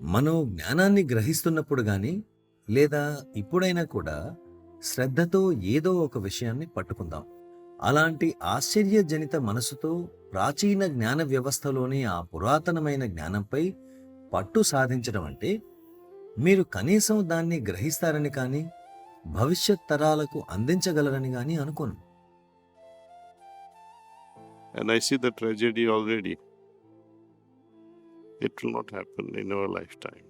మనం జ్ఞానాన్ని గ్రహిస్తున్నప్పుడు గాని లేదా ఇప్పుడైనా కూడా శ్రద్ధతో ఏదో ఒక విషయాన్ని పట్టుకుందాం. అలాంటి ఆశ్చర్యజనిత మనసుతో ప్రాచీన జ్ఞాన వ్యవస్థలోని ఆ పురాతనమైన జ్ఞానంపై పట్టు సాధించడం అంటే మీరు కనీసం దాన్ని గ్రహిస్తారని కానీ భవిష్యత్ తరాలకు అందించగలరని కానీ అనుకోను. And I see the tragedy already. It will not happen in our lifetime.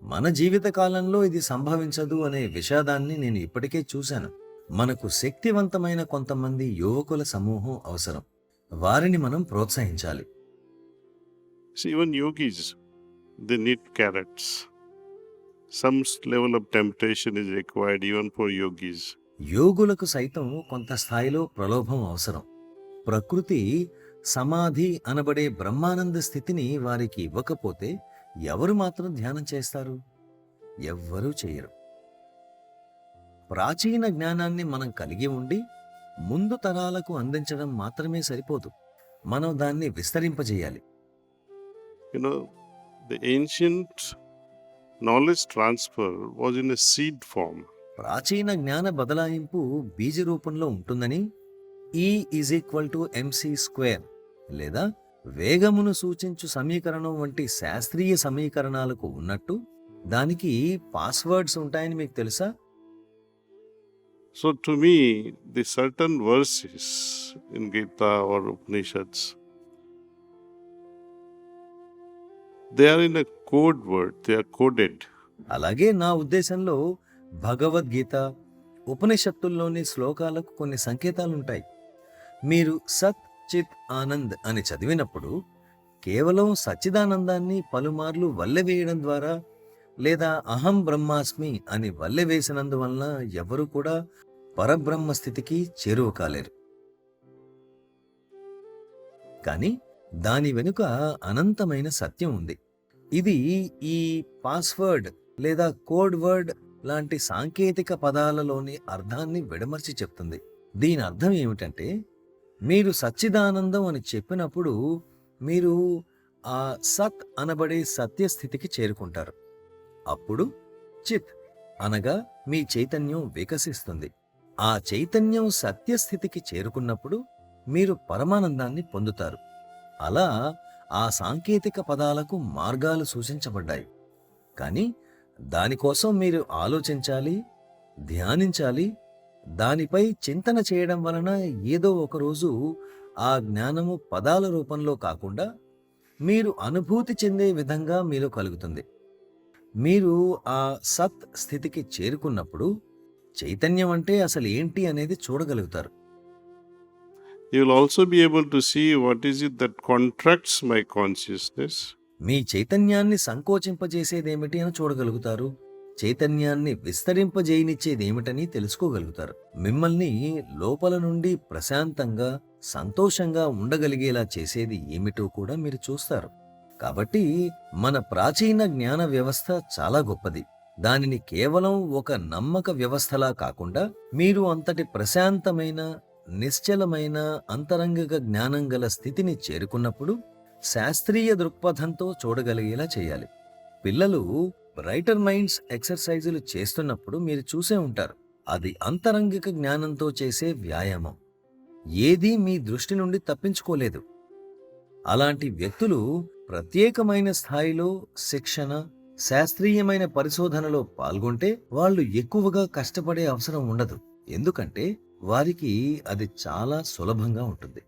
మన జీవిత కాలంలో ఇది సంభవించదు అనే విషాదాన్ని నేను ఇప్పటికే చూశాను. మనకు శక్తివంతమైన కొంతమంది యువకుల సమూహం అవసరం. వారిని మనం ప్రోత్సహించాలి. See, even yogis, they need carrots. Some level of temptation is required even for yogis. యోగులకు సైతం కొంత స్థాయిలో ప్రలోభం అవసరం. ప్రకృతి సమాధి అనబడే బ్రహ్మానంద స్థితిని వారికి ఇవ్వకపోతే ఎవరు మాత్రం ధ్యానం చేస్తారు? ఎవ్వరూ చేయరు. ప్రాచీన జ్ఞానాన్ని మనం కలిగి ఉండి ముందు తరాలకు అందించడం మాత్రమే సరిపోదు. మనం దాన్ని విస్తరింపజేయాలి. You know, the ancient knowledge transfer was in a seed form. ప్రాచీన జ్ఞాన బదలాయింపు బీజ రూపంలో ఉంటుందని E=mc² లేదా వేగమును సూచించు సమీకరణం వంటి శాస్త్రీయ సమీకరణాలకు ఉన్నట్టు దానికి పాస్వర్డ్స్ ఉంటాయని మీకు తెలుసా? So to me, the certain verses in Gita or Upanishads, they are in a code word, they are coded. అలాగే నా ఉద్దేశంలో భగవద్గీత, ఉపనిషత్తుల్లోని శ్లోకాలకు కొన్ని సంకేతాలుంటాయి. మీరు సత్ చిత్ ఆనంద్ అని చదివినప్పుడు కేవలం సచ్చిదానందాన్ని పలుమార్లు వల్లెవేయడం ద్వారా లేదా అహం బ్రహ్మాస్మి అని వల్లెవేసినందువలన ఎవరు కూడా పరబ్రహ్మ స్థితికి చేరువ కాలేరు. కానీ దాని వెనుక అనంతమైన సత్యం ఉంది. ఇది ఈ పాస్వర్డ్ లేదా కోడ్ వర్డ్ లాంటి సాంకేతిక పదాలలోని అర్థాన్ని విడమర్చి చెప్తుంది. దీని అర్థం ఏమిటంటే, మీరు సచ్చిదానందం అని చెప్పినప్పుడు మీరు ఆ సత్ అనబడే సత్యస్థితికి చేరుకుంటారు. అప్పుడు చిత్ అనగా మీ చైతన్యం వికసిస్తుంది. ఆ చైతన్యం సత్యస్థితికి చేరుకున్నప్పుడు మీరు పరమానందాన్ని పొందుతారు. అలా ఆ సాంకేతిక పదాలకు మార్గాలు సూచించబడ్డాయి. కానీ దానికోసం మీరు ఆలోచించాలి, ధ్యానించాలి. దానిపై చింతన చేయడం వలన ఏదో ఒకరోజు ఆ జ్ఞానము పదాల రూపంలో కాకుండా మీరు అనుభూతి చెందే విధంగా మీలో కలుగుతుంది. మీరు ఆ సత్ స్థితికి చేరుకున్నప్పుడు చైతన్యం అంటే అసలు ఏంటి అనేది చూడగలుగుతారు. You will also be able to see what is it that contracts my consciousness. మీ చైతన్యాన్ని సంకోచింపజేసేదేమిటి అని చూడగలుగుతారు. చైతన్యాన్ని విస్తరింపజేయనిచ్చేదేమిటని తెలుసుకోగలుగుతారు. మిమ్మల్ని లోపల నుండి ప్రశాంతంగా, సంతోషంగా ఉండగలిగేలా చేసేది ఏమిటో కూడా మీరు చూస్తారు. కాబట్టి మన ప్రాచీన జ్ఞాన వ్యవస్థ చాలా గొప్పది. దానిని కేవలం ఒక నమ్మక వ్యవస్థలా కాకుండా మీరు అంతటి ప్రశాంతమైన, నిశ్చలమైన అంతరంగిక జ్ఞానం గల స్థితిని చేరుకున్నప్పుడు శాస్త్రీయ దృక్పథంతో చూడగలిగేలా చేయాలి. పిల్లలు రైటర్ మైండ్స్ ఎక్సర్సైజులు చేస్తున్నప్పుడు మీరు చూసే ఉంటారు. అది అంతరంగిక జ్ఞానంతో చేసే వ్యాయామం. ఏదీ మీ దృష్టి నుండి తప్పించుకోలేదు. అలాంటి వ్యక్తులు ప్రత్యేకమైన స్థాయిలో శిక్షణ, శాస్త్రీయమైన పరిశోధనలో పాల్గొంటే వాళ్ళు ఎక్కువగా కష్టపడే అవసరం ఉండదు. ఎందుకంటే వారికి అది చాలా సులభంగా ఉంటుంది.